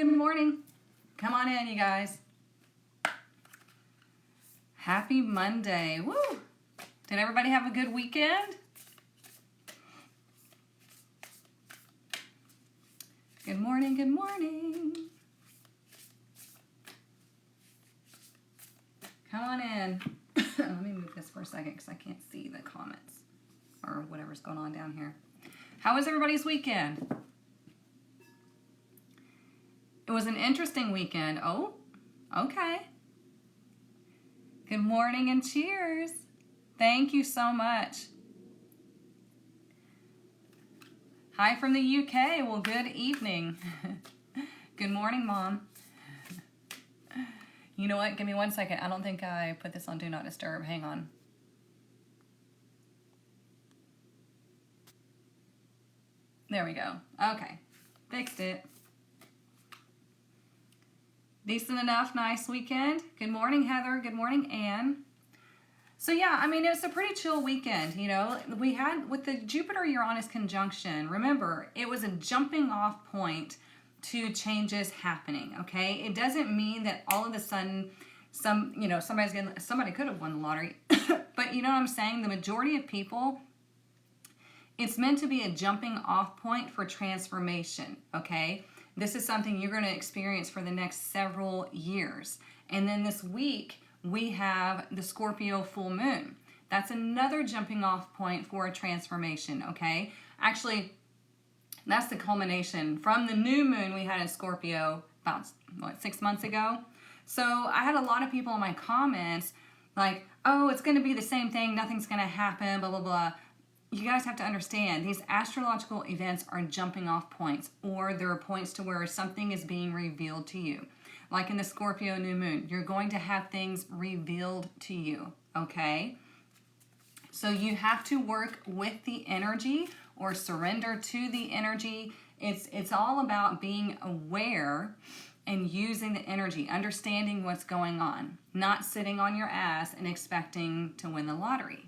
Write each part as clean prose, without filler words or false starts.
Good morning. Come on in, you guys. Happy Monday. Woo! Did everybody have a good weekend? Good morning, good morning. Come on in. Let me move this for a second because I can't see the comments or whatever's going on down here. How was everybody's weekend? It was an interesting weekend. Oh, okay. Good morning and cheers. Thank you so much. Hi from the UK. Well, good evening. Good morning, Mom. You know what? Give me 1 second. I don't think I put this on Do Not Disturb. Hang on. There we go. Okay. Fixed it. Decent enough, nice weekend. Good morning, Heather. Good morning, Anne. So yeah, I mean, it was a pretty chill weekend, you know. We had, with the Jupiter-Uranus conjunction, remember, it was a jumping off point to changes happening, okay? It doesn't mean that all of a sudden, somebody could have won the lottery. But you know what I'm saying? The majority of people, it's meant to be a jumping off point for transformation, okay? This is something you're going to experience for the next several years. And then this week, we have the Scorpio full moon. That's another jumping off point for a transformation, okay? Actually, that's the culmination from the new moon we had in Scorpio about, 6 months ago? So I had a lot of people in my comments like, oh, it's going to be the same thing. Nothing's going to happen, blah, blah, blah. You guys have to understand, these astrological events are jumping off points, or there are points to where something is being revealed to you. Like in the Scorpio new moon, you're going to have things revealed to you, okay? So you have to work with the energy or surrender to the energy. It's all about being aware and using the energy, understanding what's going on, not sitting on your ass and expecting to win the lottery.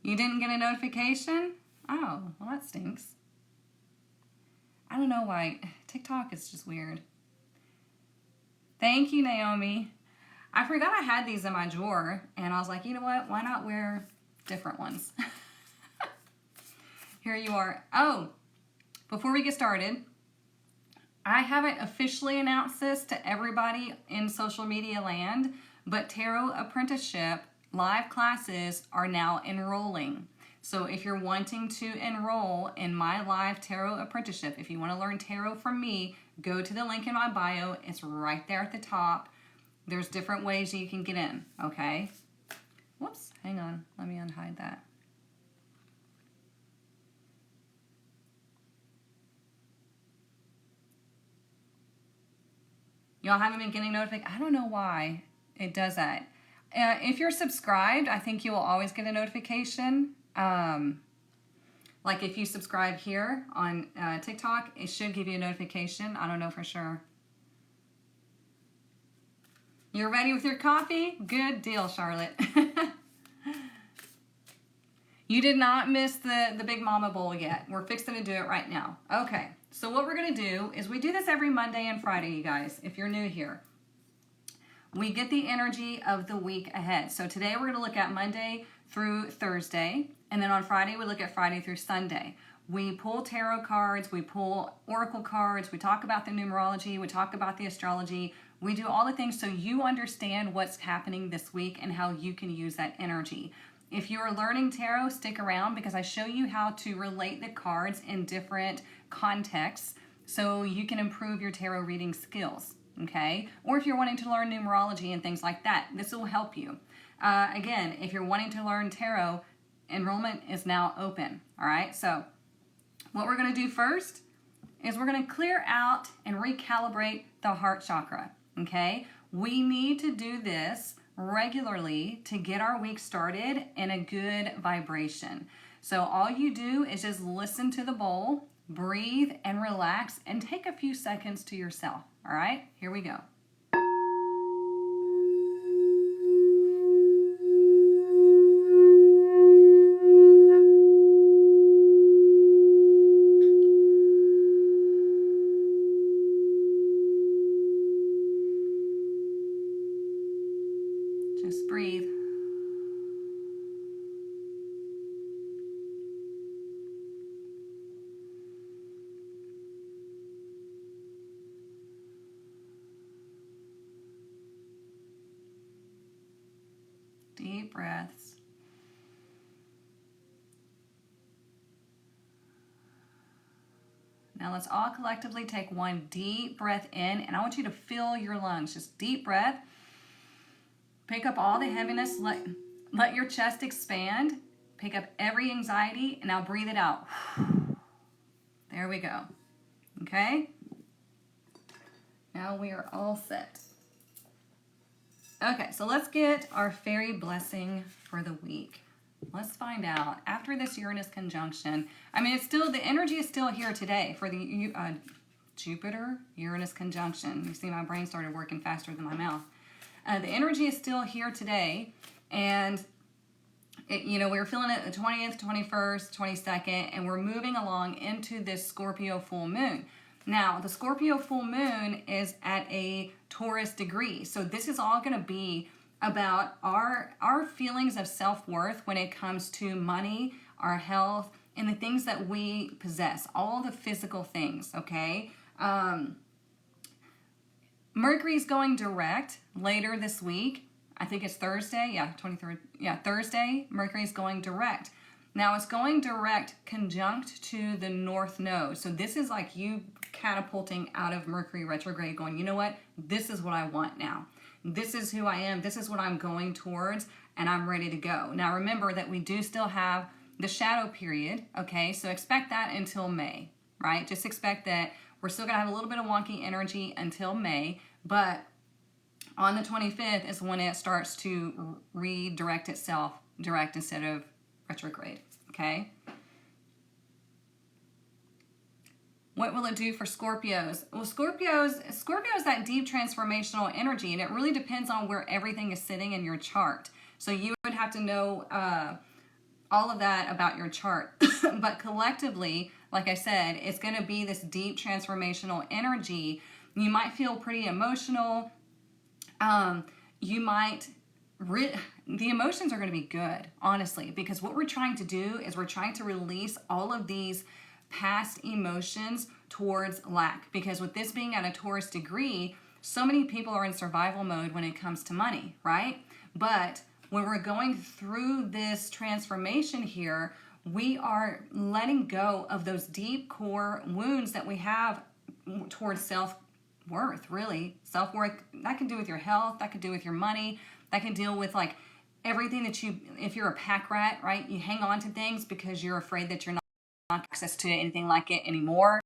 You didn't get a notification? Oh, well that stinks. I don't know why. TikTok is just weird. Thank you, Naomi. I forgot I had these in my drawer, and I was like, you know what? Why not wear different ones? Here you are. Oh, before we get started, I haven't officially announced this to everybody in social media land, but Tarot Apprenticeship live classes are now enrolling. So if you're wanting to enroll in my live tarot apprenticeship, if you want to learn tarot from me, go to the link in my bio. It's right there at the top. There's different ways you can get in, okay? Whoops, hang on. Let me unhide that. Y'all haven't been getting notifications? I don't know why it does that. If you're subscribed, I think you will always get a notification. Like if you subscribe here on TikTok, it should give you a notification. I don't know for sure. You're ready with your coffee? Good deal, Charlotte. You did not miss the Big Mama Bowl yet. We're fixing to do it right now. Okay, so what we're going to do is we do this every Monday and Friday, you guys, if you're new here. We get the energy of the week ahead. So today we're going to look at Monday through Thursday. And then on Friday, we look at Friday through Sunday. We pull tarot cards. We pull oracle cards. We talk about the numerology. We talk about the astrology. We do all the things so you understand what's happening this week and how you can use that energy. If you are learning tarot, stick around because I show you how to relate the cards in different contexts so you can improve your tarot reading skills. Okay, or if you're wanting to learn numerology and things like that, this will help you. Again, if you're wanting to learn tarot, enrollment is now open. All right, so what we're going to do first is we're going to clear out and recalibrate the heart chakra. Okay, we need to do this regularly to get our week started in a good vibration. So all you do is just listen to the bowl, breathe and relax, and take a few seconds to yourself. All right, here we go. Just breathe. Deep breaths. Now let's all collectively take one deep breath in, and I want you to fill your lungs. Just deep breath. Pick up all the heaviness. Let your chest expand. Pick up every anxiety, and now breathe it out. There we go. Okay? Now we are all set. Okay, so let's get our fairy blessing for the week. Let's find out. After this Uranus conjunction, I mean, it's still, the energy is still here today for the Jupiter-Uranus conjunction. You see my brain started working faster than my mouth. The energy is still here today, and we were feeling it the 20th, 21st, 22nd, and we're moving along into this Scorpio full moon. Now, the Scorpio full moon is at a Taurus degree, so this is all going to be about our feelings of self-worth when it comes to money, our health, and the things that we possess, all the physical things, okay? Mercury's going direct later this week. I think it's Thursday. Yeah, 23rd. Yeah, Thursday, Mercury's going direct. Now, it's going direct conjunct to the North Node. So this is like you catapulting out of Mercury retrograde going, you know what? This is what I want now. This is who I am. This is what I'm going towards, and I'm ready to go. Now, remember that we do still have the shadow period, okay? So expect that until May, right? Just expect that we're still going to have a little bit of wonky energy until May, but on the 25th is when it starts to redirect itself direct instead of retrograde, okay? What will it do for Scorpios? Well, Scorpios that deep transformational energy, and it really depends on where everything is sitting in your chart. So you would have to know all of that about your chart. But collectively, like I said, it's going to be this deep transformational energy. You might feel pretty emotional. You might... the emotions are going to be good, honestly, because what we're trying to do is we're trying to release all of these past emotions towards lack, because with this being at a Taurus degree, so many people are in survival mode when it comes to money, right? But when we're going through this transformation here, we are letting go of those deep core wounds that we have towards self-worth, really. Self-worth, that can do with your health, that could do with your money, that can deal with like everything that if you're a pack rat, right? You hang on to things because you're afraid that you're not access to anything like it anymore.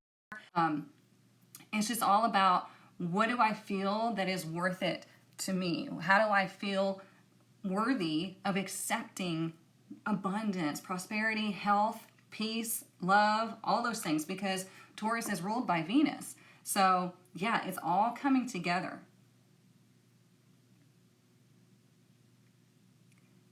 It's just all about, what do I feel that is worth it to me? How do I feel worthy of accepting abundance, prosperity, health, peace, love, all those things, because Taurus is ruled by Venus. So yeah, it's all coming together.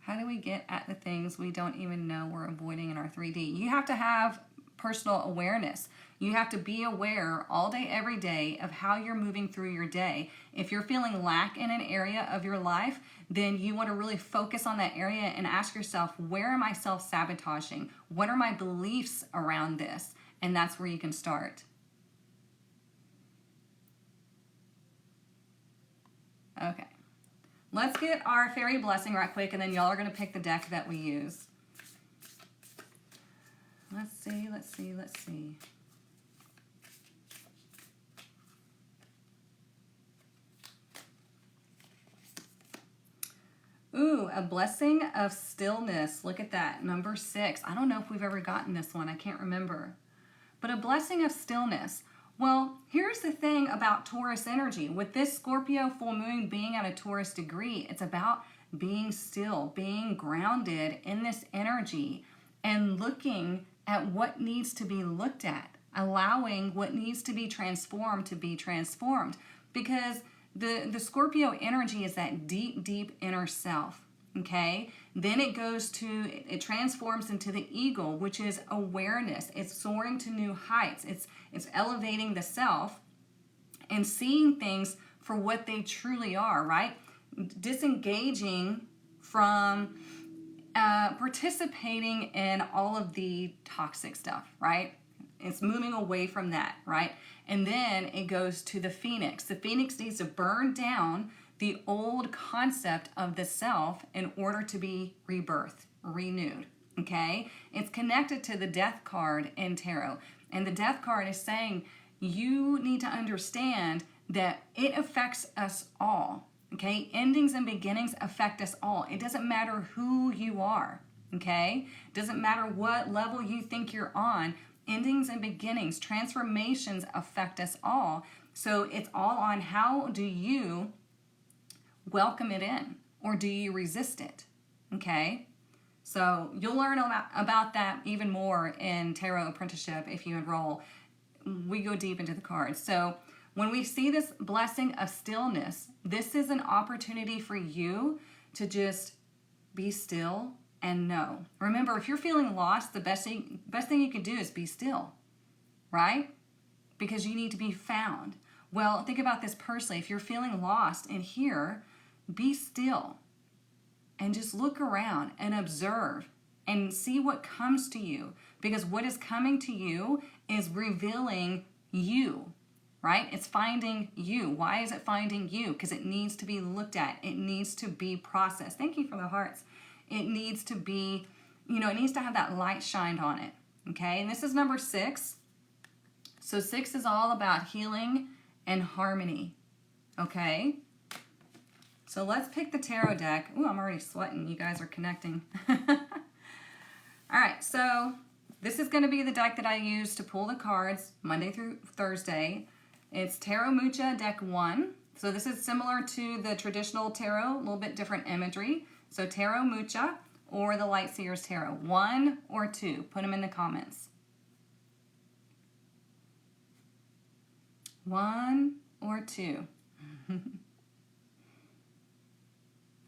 How do we get at the things we don't even know we're avoiding in our 3D? You have to have personal awareness. You have to be aware all day, every day of how you're moving through your day. If you're feeling lack in an area of your life, then you want to really focus on that area and ask yourself, where am I self-sabotaging? What are my beliefs around this? And that's where you can start. Okay. Let's get our fairy blessing right quick, and then y'all are going to pick the deck that we use. Let's see, let's see, let's see. Ooh, a blessing of stillness. Look at that, number 6. I don't know if we've ever gotten this one. I can't remember. But a blessing of stillness. Well, here's the thing about Taurus energy. With this Scorpio full moon being at a Taurus degree, it's about being still, being grounded in this energy and looking at what needs to be looked at, allowing what needs to be transformed. Because the Scorpio energy is that deep, deep inner self, okay? Then it transforms into the eagle, which is awareness. It's soaring to new heights. It's elevating the self and seeing things for what they truly are, right? Disengaging from participating in all of the toxic stuff, right? It's moving away from that, right? And then it goes to the Phoenix. The Phoenix needs to burn down the old concept of the self in order to be rebirthed, renewed, okay? It's connected to the Death card in Tarot. And the Death card is saying you need to understand that it affects us all, okay? Endings and beginnings affect us all. It doesn't matter who you are, okay? It doesn't matter what level you think you're on. Endings and beginnings, transformations affect us all. So it's all on how do you welcome it in, or do you resist it, okay? So you'll learn about that even more in Tarot Apprenticeship if you enroll. We go deep into the cards. So when we see this blessing of stillness, this is an opportunity for you to just be still and know. Remember, if you're feeling lost, the best thing you can do is be still, right? Because you need to be found. Well, think about this personally. If you're feeling lost in here, be still and just look around and observe and see what comes to you. Because what is coming to you is revealing you, right? It's finding you. Why is it finding you? Because it needs to be looked at. It needs to be processed. Thank you for the hearts. It needs to be, it needs to have that light shined on it, okay? And this is number 6. So 6 is all about healing and harmony, okay? So let's pick the tarot deck. Ooh, I'm already sweating. You guys are connecting. All right, so this is going to be the deck that I use to pull the cards Monday through Thursday. It's Tarot Mucha deck 1. So this is similar to the traditional tarot, a little bit different imagery. So Tarot Mucha or the Light Seers Tarot, 1 or 2. Put them in the comments. 1 or 2.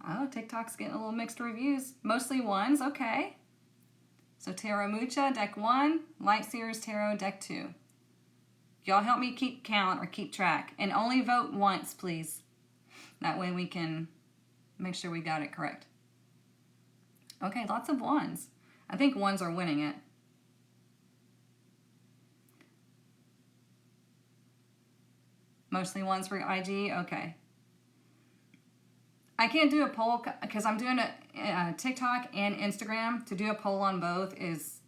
Oh, TikTok's getting a little mixed reviews. Mostly 1s, okay. So Tarot Mucha, deck 1. Light Seers Tarot, deck 2. Y'all help me keep count or keep track. And only vote once, please. That way we can make sure we got it correct. Okay, lots of 1s. I think 1s are winning it. Mostly 1s for IG? Okay. I can't do a poll because I'm doing a TikTok and Instagram. To do a poll on both is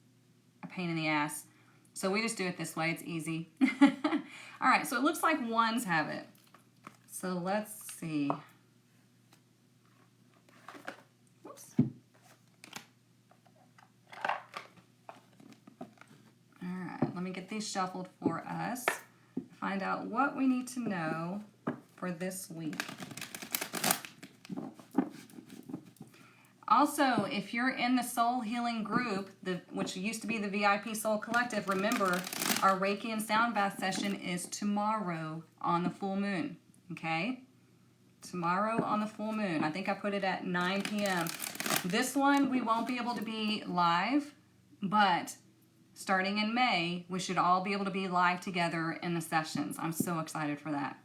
a pain in the ass. So we just do it this way. It's easy. All right, so it looks like 1s have it. So let's see. Whoops. All right, let me get these shuffled for us. Find out what we need to know for this week. Also, if you're in the Soul Healing group, which used to be the VIP Soul Collective, remember our Reiki and Sound Bath session is tomorrow on the full moon, okay? Tomorrow on the full moon. I think I put it at 9 p.m. This one, we won't be able to be live, but starting in May, we should all be able to be live together in the sessions. I'm so excited for that.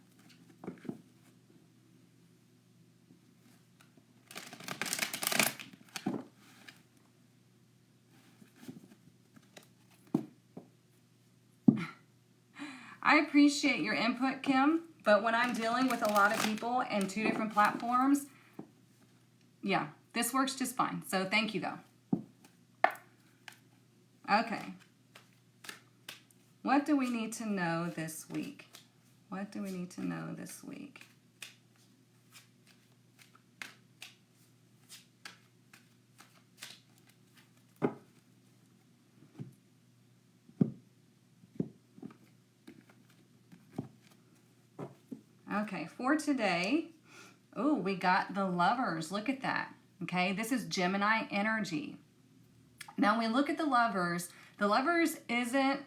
I appreciate your input, Kim, but when I'm dealing with a lot of people and 2 different platforms, yeah, this works just fine. So thank you, though. Okay. What do we need to know this week? What do we need to know this week? Okay, for today, oh, we got the Lovers. Look at that. Okay, this is Gemini energy. Now, when we look at the Lovers isn't,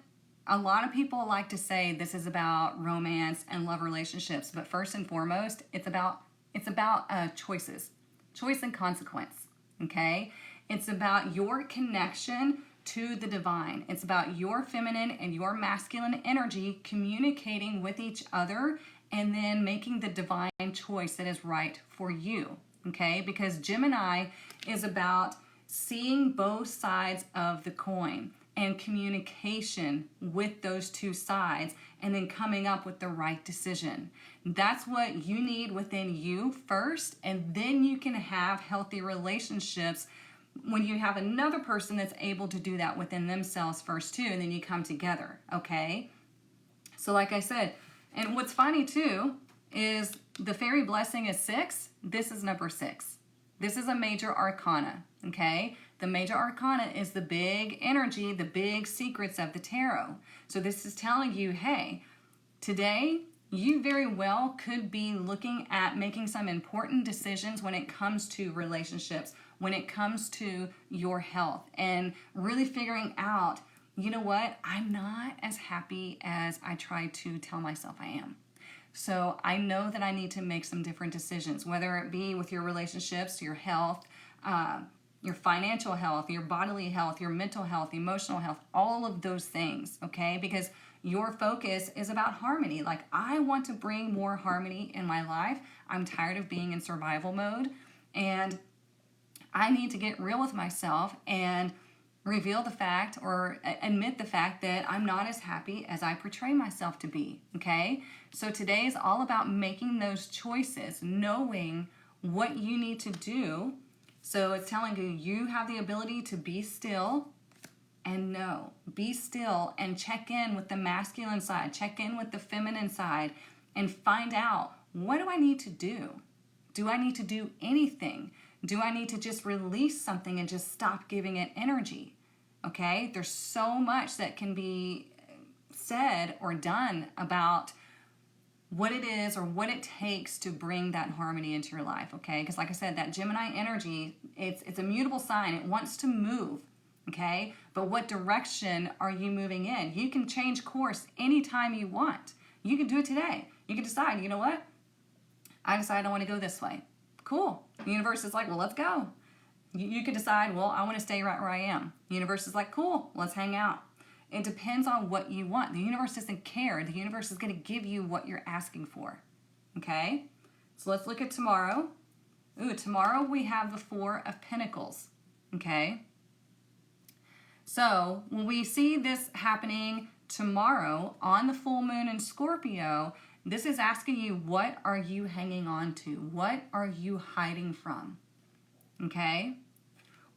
a lot of people like to say this is about romance and love relationships, but first and foremost, it's about choices, choice and consequence, okay? It's about your connection to the divine. It's about your feminine and your masculine energy communicating with each other and then making the divine choice that is right for you, okay? Because Gemini is about seeing both sides of the coin and communication with those two sides and then coming up with the right decision. That's what you need within you first, and then you can have healthy relationships when you have another person that's able to do that within themselves first too, and then you come together, okay? So like I said, and what's funny too is the fairy blessing is 6. This is number 6. This is a major arcana, okay? The major arcana is the big energy, the big secrets of the tarot. So this is telling you, hey, today you very well could be looking at making some important decisions when it comes to relationships, when it comes to your health, and really figuring out, you know what, I'm not as happy as I try to tell myself I am. So I know that I need to make some different decisions, whether it be with your relationships, your health, your financial health, your bodily health, your mental health, emotional health, all of those things, okay? Because your focus is about harmony. Like, I want to bring more harmony in my life. I'm tired of being in survival mode, and I need to get real with myself and reveal the fact or admit the fact that I'm not as happy as I portray myself to be, okay? So today is all about making those choices, knowing what you need to do. So it's telling you, you have the ability to be still and know. Be still and check in with the masculine side, check in with the feminine side, and find out, what do I need to do? Do I need to do anything? Do I need to just release something and just stop giving it energy? Okay, there's so much that can be said or done about what it is or what it takes to bring that harmony into your life, okay? Because like I said, that Gemini energy, it's a mutable sign. It wants to move, okay? But what direction are you moving in? You can change course anytime you want. You can do it today. You can decide, you know what? I decide I want to go this way. Cool. The universe is like, well, let's go. You can decide, well, I want to stay right where I am. The universe is like, cool, let's hang out. It depends on what you want. The universe doesn't care. The universe is going to give you what you're asking for. Okay? So let's look at tomorrow. Ooh, tomorrow we have the 4 of Pentacles. Okay? So when we see this happening tomorrow on the full moon in Scorpio, this is asking you, what are you hanging on to? What are you hiding from? Okay?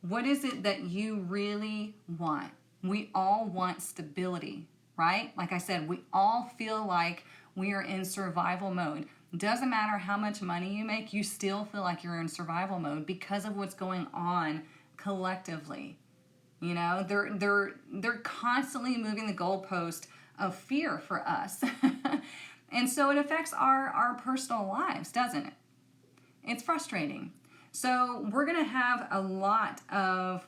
What is it that you really want? We all want stability, right? Like I said, we all feel like we are in survival mode. Doesn't matter how much money you make, you still feel like you're in survival mode because of what's going on collectively. You know, they're constantly moving the goalpost of fear for us. And so it affects our personal lives, doesn't it? It's frustrating. So we're going to have a lot of,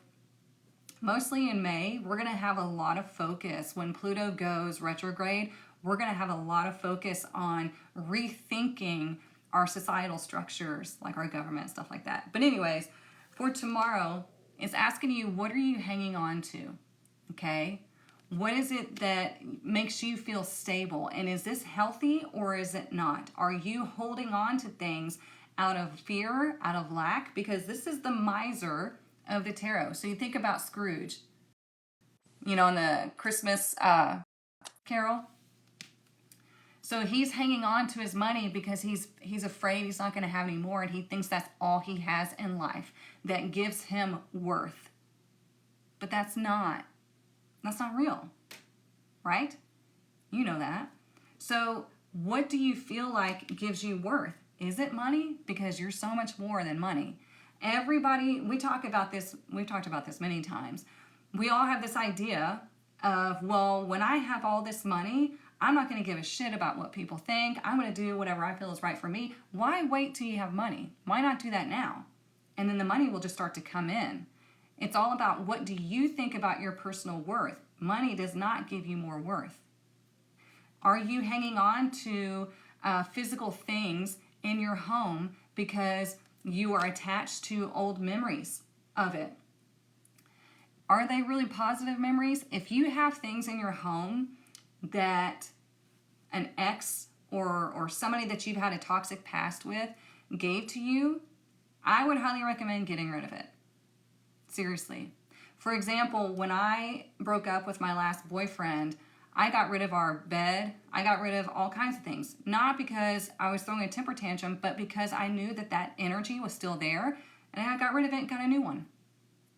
mostly in May, we're going to have a lot of focus. When Pluto goes retrograde, we're going to have a lot of focus on rethinking our societal structures, like our government, stuff like that. But anyways, for tomorrow, it's asking you, what are you hanging on to? Okay? What is it that makes you feel stable? And is this healthy or is it not? Are you holding on to things out of fear, out of lack? Because this is the miser of the tarot. So you think about Scrooge, you know, in the Christmas carol. So he's hanging on to his money because he's afraid he's not going to have any more, and he thinks that's all he has in life that gives him worth. But that's not real, right? You know that. So what do you feel like gives you worth? Is it money? Because you're so much more than money. Everybody, we've talked about this many times. We all have this idea of, well, when I have all this money, I'm not going to give a shit about what people think. I'm going to do whatever I feel is right for me. Why wait till you have money? Why not do that now? And then the money will just start to come in. It's all about, what do you think about your personal worth? Money does not give you more worth. Are you hanging on to physical things in your home because you are attached to old memories of it? Are they really positive memories? If you have things in your home that an ex or somebody that you've had a toxic past with gave to you, I would highly recommend getting rid of it. Seriously. For example, when I broke up with my last boyfriend, I got rid of our bed. I got rid of all kinds of things. Not because I was throwing a temper tantrum, but because I knew that that energy was still there, and I got rid of it and got a new one.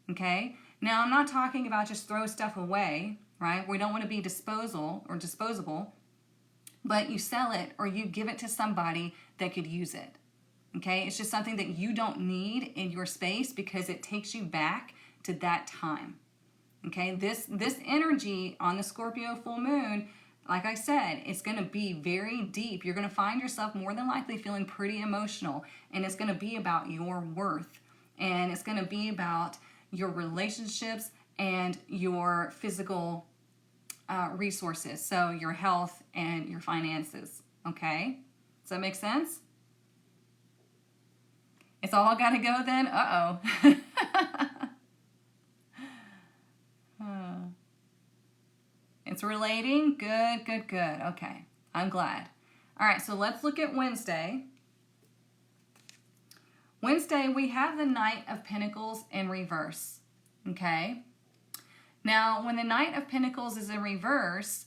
Okay? Now, I'm not talking about just throw stuff away, right? We don't want to be disposable, but you sell it or you give it to somebody that could use it. Okay? It's just something that you don't need in your space because it takes you back to that time. Okay, this energy on the Scorpio full moon, like I said, it's going to be very deep. You're going to find yourself more than likely feeling pretty emotional, and it's going to be about your worth, and it's going to be about your relationships and your physical resources, so your health and your finances. Okay, does that make sense? It's all got to go then? Uh-oh. It's relating. Good, good, good. Okay, I'm glad. All right, so let's look at Wednesday. Wednesday, we have the Knight of Pentacles in reverse. Okay? Now, when the Knight of Pentacles is in reverse,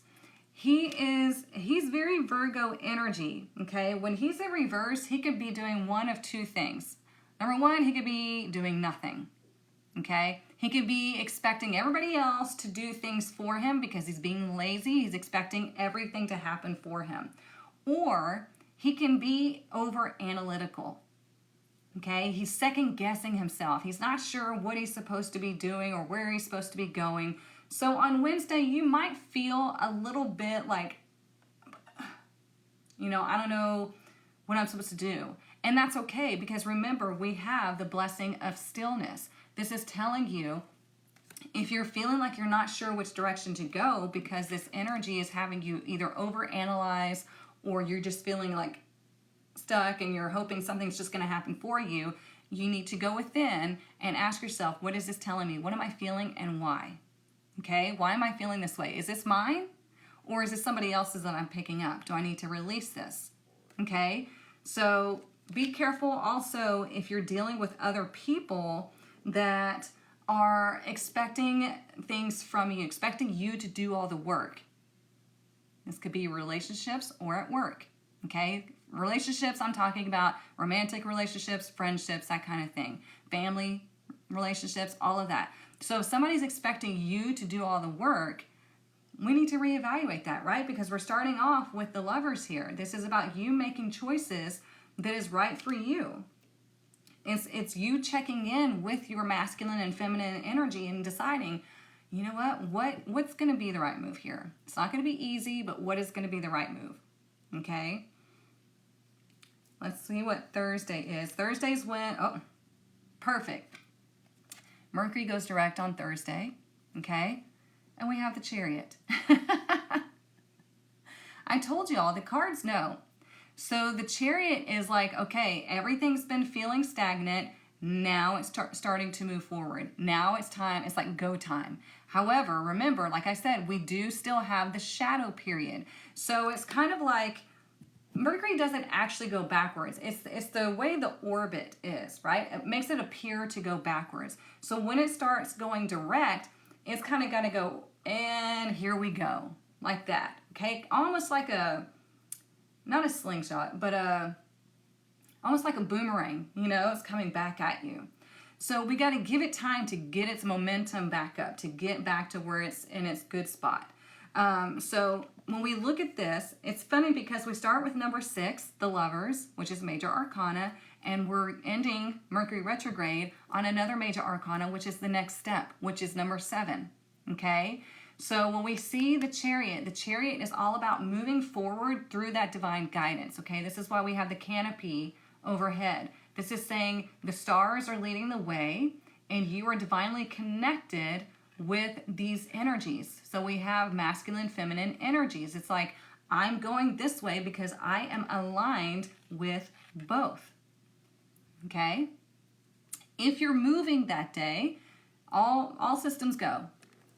he's very Virgo energy. Okay? When he's in reverse, he could be doing one of two things. Number one, he could be doing nothing. Okay? He could be expecting everybody else to do things for him because he's being lazy. He's expecting everything to happen for him. Or he can be over analytical. Okay? He's second guessing himself. He's not sure what he's supposed to be doing or where he's supposed to be going. So on Wednesday, you might feel a little bit like, I don't know what I'm supposed to do. And that's okay because remember, we have the blessing of stillness. This is telling you, if you're feeling like you're not sure which direction to go because this energy is having you either overanalyze or you're just feeling like stuck and you're hoping something's just going to happen for you, you need to go within and ask yourself, what is this telling me? What am I feeling and why? Okay, why am I feeling this way? Is this mine or is this somebody else's that I'm picking up? Do I need to release this? Okay, so be careful also if you're dealing with other people that are expecting things from you, expecting you to do all the work. This could be relationships or at work, okay? Relationships, I'm talking about romantic relationships, friendships, that kind of thing. Family relationships, all of that. So if somebody's expecting you to do all the work, we need to reevaluate that, right? Because we're starting off with the Lovers here. This is about you making choices that is right for you. It's you checking in with your masculine and feminine energy and deciding, you know what's going to be the right move here. It's not going to be easy, but what is going to be the right move? Okay. Let's see what Thursday is. Thursday's perfect. Mercury goes direct on Thursday. Okay. And we have the Chariot. I told you all, the cards know. So the Chariot is like, okay, everything's been feeling stagnant. Now it's starting to move forward. Now it's time. It's like go time. However, remember, like I said, we do still have the shadow period. So it's kind of like Mercury doesn't actually go backwards. It's the way the orbit is, right? It makes it appear to go backwards. So when it starts going direct, it's kind of got to go, and here we go, like that. Okay, almost like not a slingshot, but almost like a boomerang, it's coming back at you. So we got to give it time to get its momentum back up, to get back to where it's in its good spot. So when we look at this, it's funny because we start with number 6, the Lovers, which is major arcana, and we're ending Mercury retrograde on another major arcana, which is the next step, which is number 7, okay? So when we see the Chariot is all about moving forward through that divine guidance, okay? This is why we have the canopy overhead. This is saying the stars are leading the way and you are divinely connected with these energies. So we have masculine, feminine energies. It's like, I'm going this way because I am aligned with both, okay? If you're moving that day, all systems go.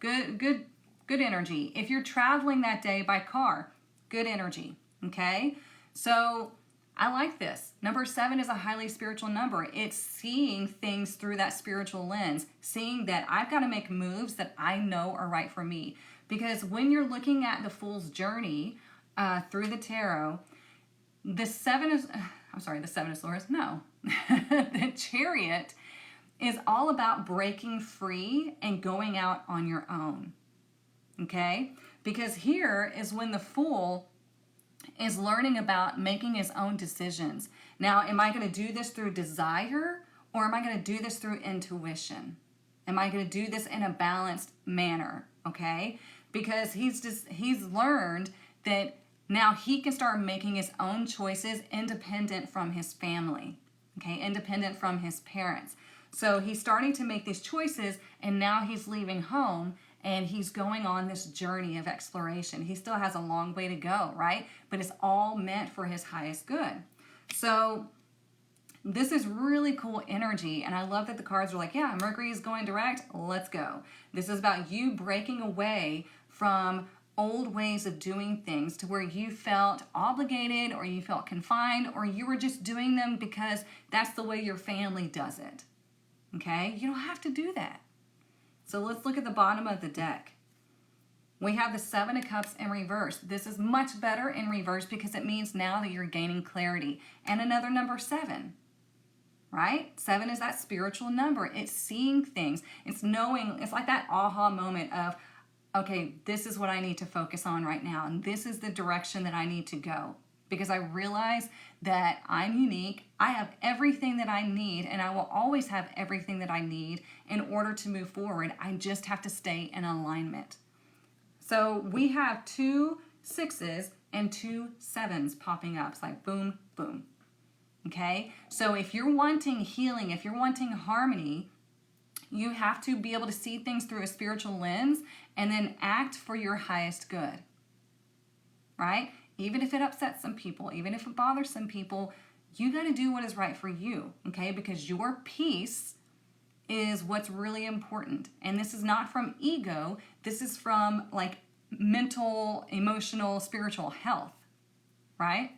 Good energy. If you're traveling that day by car, good energy, okay? So I like this. Number 7 is a highly spiritual number. It's seeing things through that spiritual lens, seeing that I've got to make moves that I know are right for me. Because when you're looking at the Fool's journey through the tarot, the 7 is, the 7 of Swords, no. The Chariot is all about breaking free and going out on your own. Okay? Because here is when the Fool is learning about making his own decisions. Now, am I going to do this through desire, or am I going to do this through intuition? Am I going to do this in a balanced manner? Okay? Because he's learned that now he can start making his own choices independent from his family. Okay? Independent from his parents. So he's starting to make these choices, and now he's leaving home, and he's going on this journey of exploration. He still has a long way to go, right? But it's all meant for his highest good. So this is really cool energy, and I love that the cards are like, yeah, Mercury is going direct, let's go. This is about you breaking away from old ways of doing things to where you felt obligated, or you felt confined, or you were just doing them because that's the way your family does it. Okay? You don't have to do that. So let's look at the bottom of the deck. We have the 7 of Cups in reverse. This is much better in reverse because it means now that you're gaining clarity. And another number 7, right? 7 is that spiritual number. It's seeing things. It's knowing. It's like that aha moment of, okay, this is what I need to focus on right now. And this is the direction that I need to go. Because I realize that I'm unique. I have everything that I need, and I will always have everything that I need in order to move forward. I just have to stay in alignment. So we have 2 6s and 2 7s popping up. It's like boom, boom. Okay? So if you're wanting healing, if you're wanting harmony, you have to be able to see things through a spiritual lens and then act for your highest good. Right? Even if it upsets some people, even if it bothers some people, you got to do what is right for you, okay? Because your peace is what's really important. And this is not from ego. This is from like mental, emotional, spiritual health, right?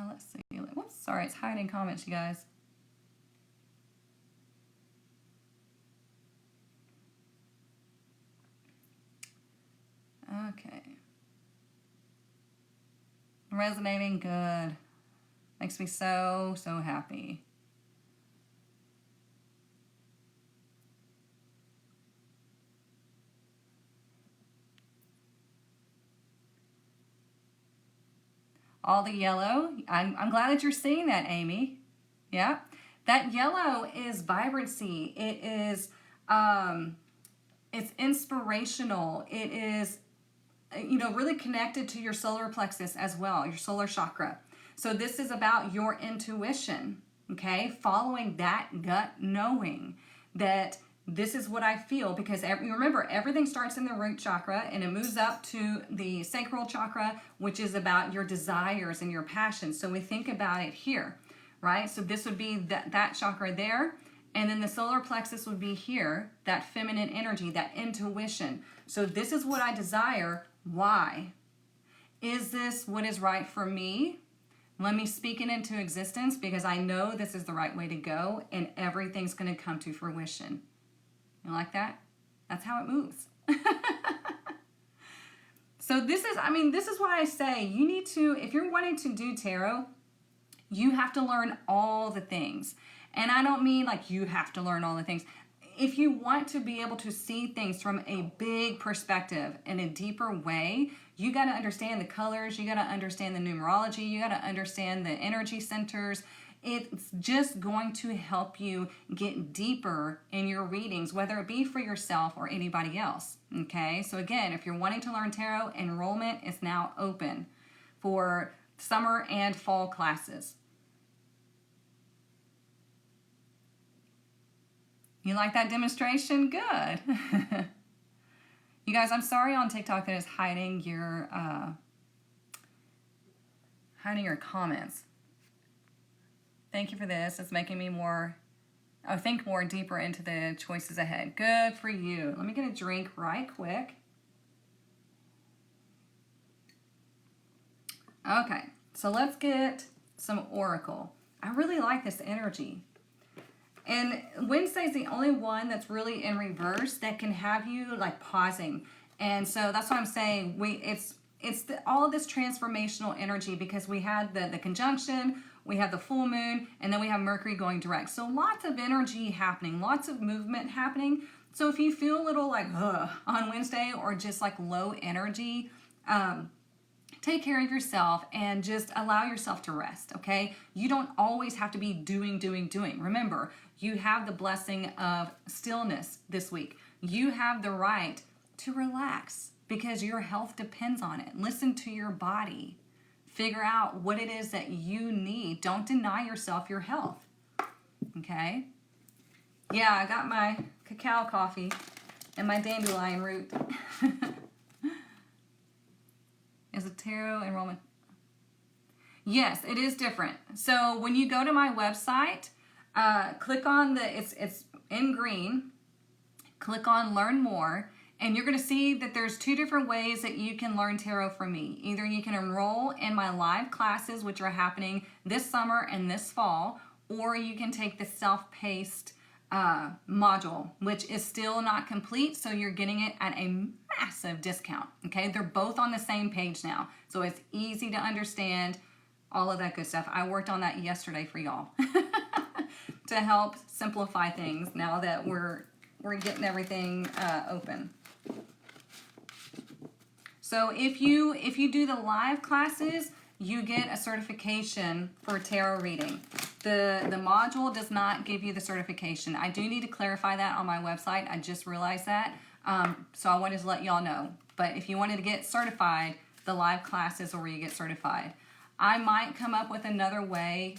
Let's see. Whoops, sorry, it's hiding comments, you guys. Okay. Resonating, good. Makes me so, so happy. All the yellow. I'm glad that you're seeing that, Amy. Yeah. That yellow is vibrancy. It is, it's inspirational. It is, really connected to your solar plexus as well, your solar chakra. So this is about your intuition, okay? Following that gut knowing that this is what I feel, because remember, everything starts in the root chakra and it moves up to the sacral chakra, which is about your desires and your passions. So we think about it here, right? So this would be that chakra there. And then the solar plexus would be here, that feminine energy, that intuition. So this is what I desire. Why? Is this what is right for me? Let me speak it into existence because I know this is the right way to go and everything's going to come to fruition. You like that? That's how it moves. So this is why I say you need to, if you're wanting to do tarot, you have to learn all the things. And I don't mean like you have to learn all the things. If you want to be able to see things from a big perspective in a deeper way, you got to understand the colors, you got to understand the numerology, you got to understand the energy centers. It's just going to help you get deeper in your readings, whether it be for yourself or anybody else. Okay, so again, if you're wanting to learn tarot, enrollment is now open for summer and fall classes. You like that demonstration? Good. You guys, I'm sorry on TikTok that it's hiding your comments. Thank you for this. It's making me think more deeper into the choices ahead. Good for you. Let me get a drink right quick. Okay, so let's get some oracle. I really like this energy. And Wednesday is the only one that's really in reverse that can have you like pausing. And so that's what I'm saying. All of this transformational energy, because we had the conjunction, we have the full moon, and then we have Mercury going direct. So lots of energy happening, lots of movement happening. So if you feel a little like on Wednesday or just like low energy, take care of yourself and just allow yourself to rest, okay? You don't always have to be doing. Remember, you have the blessing of stillness this week. You have the right to relax because your health depends on it. Listen to your body. Figure out what it is that you need. Don't deny yourself your health, okay? Yeah, I got my cacao coffee and my dandelion root. Is a tarot enrollment? Yes, it is different. So when you go to my website, click on it's in green, click on learn more, and you're going to see that there's two different ways that you can learn tarot from me. Either you can enroll in my live classes, which are happening this summer and this fall, or you can take the self-paced module, which is still not complete, so you're getting it at a massive discount. Okay, they're both on the same page now, so it's easy to understand, all of that good stuff. I worked on that yesterday for y'all to help simplify things now that we're getting everything open. So if you do the live classes, you get a certification for tarot reading. The module does not give you the certification. I do need to clarify that on my website. I just realized that. So I wanted to let y'all know. But if you wanted to get certified, the live classes are where you get certified. I might come up with another way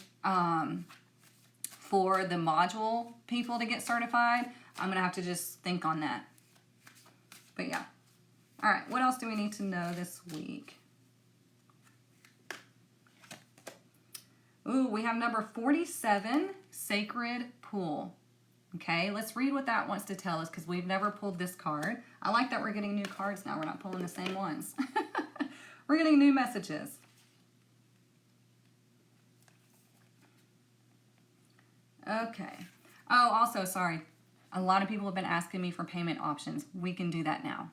for the module people to get certified. I'm going to have to just think on that. But yeah. All right, what else do we need to know this week? Ooh, we have number 47, Sacred Pool. Okay, let's read what that wants to tell us because we've never pulled this card. I like that we're getting new cards now. We're not pulling the same ones. We're getting new messages. Okay. Oh, also, sorry. A lot of people have been asking me for payment options. We can do that now.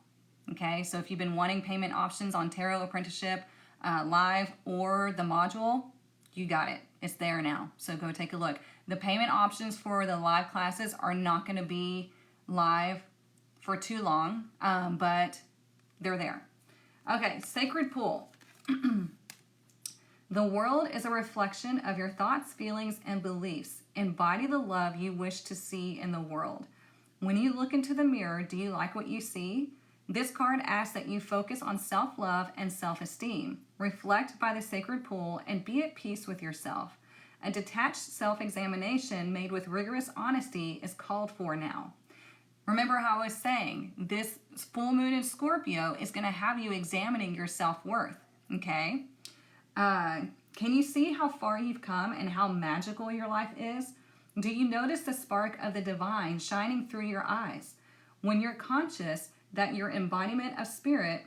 Okay, so if you've been wanting payment options on Tarot Apprenticeship Live or the module, you got it. It's there now. So go take a look. The payment options for the live classes are not going to be live for too long, but they're there. Okay, Sacred Pool. The world is a reflection of your thoughts, feelings, and beliefs. Embody the love you wish to see in the world. When you look into the mirror, do you like what you see? This card asks that you focus on self-love and self-esteem. Reflect by the sacred pool and be at peace with yourself. A detached self-examination made with rigorous honesty is called for now. Remember how I was saying, this full moon in Scorpio is going to have you examining your self-worth, okay? Can you see how far you've come and how magical your life is? Do you notice the spark of the divine shining through your eyes? When you're conscious that your embodiment of spirit,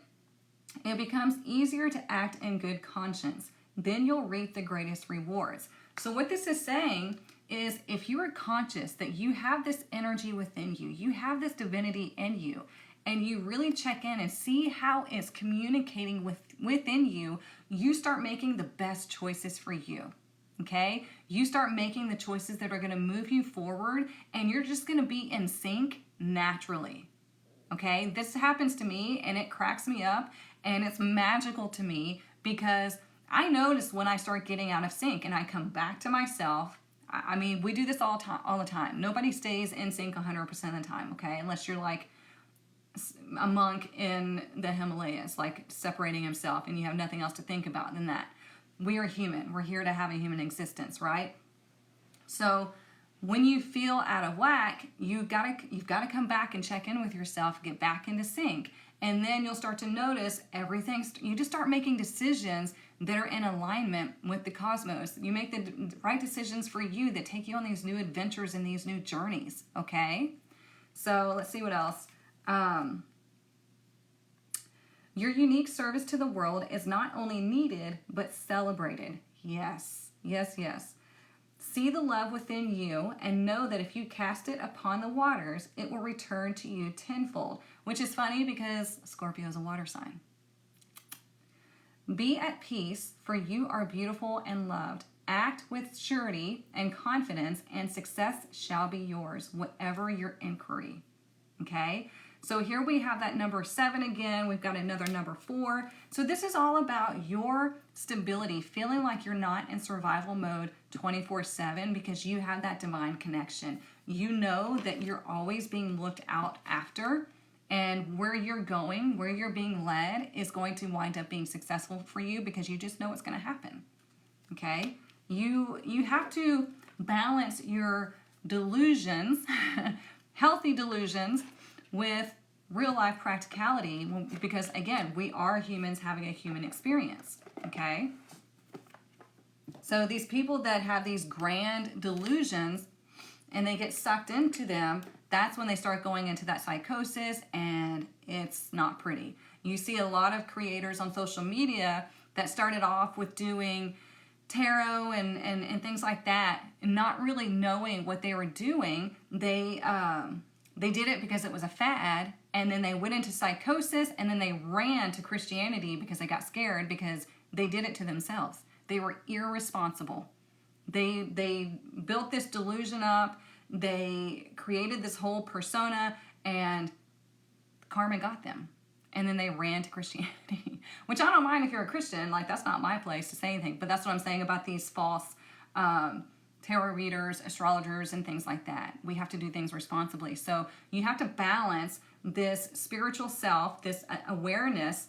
it becomes easier to act in good conscience. Then you'll reap the greatest rewards. So what this is saying is if you are conscious that you have this energy within you, you have this divinity in you, and you really check in and see how it's communicating within you, you start making the best choices for you, okay? You start making the choices that are going to move you forward, and you're just going to be in sync naturally, okay? This happens to me, and it cracks me up, and it's magical to me because I notice when I start getting out of sync and I come back to myself. I mean, we do this all the time. Nobody stays in sync 100% of the time, okay? Unless you're like a monk in the Himalayas, like separating himself and you have nothing else to think about than that. We are human. We're here to have a human existence, right? So when you feel out of whack, you've got to come back and check in with yourself, get back into sync, and then you'll start to notice everything. You just start making decisions that are in alignment with the cosmos. You make the right decisions for you that take you on these new adventures and these new journeys, Your unique service to the world is not only needed, but celebrated. Yes, yes, yes. See the love within you and know that if you cast it upon the waters, it will return to you tenfold. Which is funny because Scorpio is a water sign. Be at peace, for you are beautiful and loved. Act with surety and confidence, and success shall be yours, whatever your inquiry. Okay? So here we have that number 7 again. We've got another number 4. So this is all about your stability, feeling like you're not in survival mode 24/7 because you have that divine connection. You know that you're always being looked out after, and where you're going, where you're being led is going to wind up being successful for you because you just know what's going to happen. Okay? You have to balance your delusions, healthy delusions, with real life practicality, because again, we are humans having a human experience, okay? So these people that have these grand delusions and they get sucked into them, that's when they start going into that psychosis, and it's not pretty. You see a lot of creators on social media that started off with doing tarot and things like that, and not really knowing what they were doing. They did it because it was a fad, and then they went into psychosis, and then they ran to Christianity because they got scared because they did it to themselves. They were irresponsible. They built this delusion up. They created this whole persona, and karma got them. And then they ran to Christianity, which I don't mind if you're a Christian. Like, that's not my place to say anything. But that's what I'm saying about these false tarot readers, astrologers, and things like that. We have to do things responsibly. So you have to balance this spiritual self, this awareness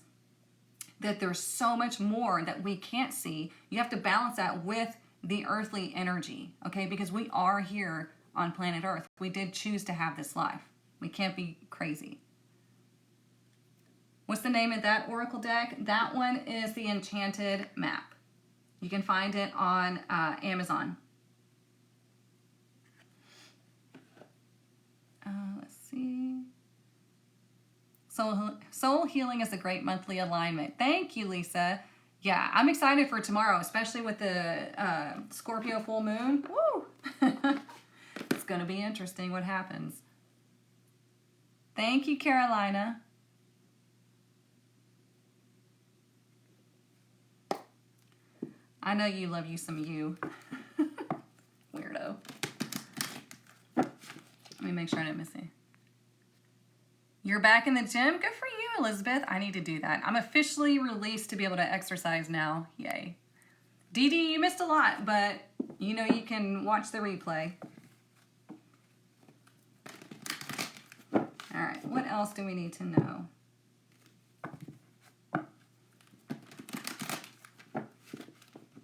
that there's so much more that we can't see. You have to balance that with the earthly energy, okay? Because we are here on planet Earth. We did choose to have this life. We can't be crazy. What's the name of that oracle deck? That one is the Enchanted Map. You can find it on Amazon. Let's see. Soul healing is a great monthly alignment. Thank you, Lisa. Yeah, I'm excited for tomorrow, especially with the Scorpio full moon. Woo! It's going to be interesting what happens. Thank you, Carolina. I know you love you some you. Weirdo. Let me make sure I didn't miss it. You're back in the gym? Good for you, Elizabeth. I need to do that. I'm officially released to be able to exercise now. Yay. Dee Dee, you missed a lot, but you know you can watch the replay. All right, what else do we need to know?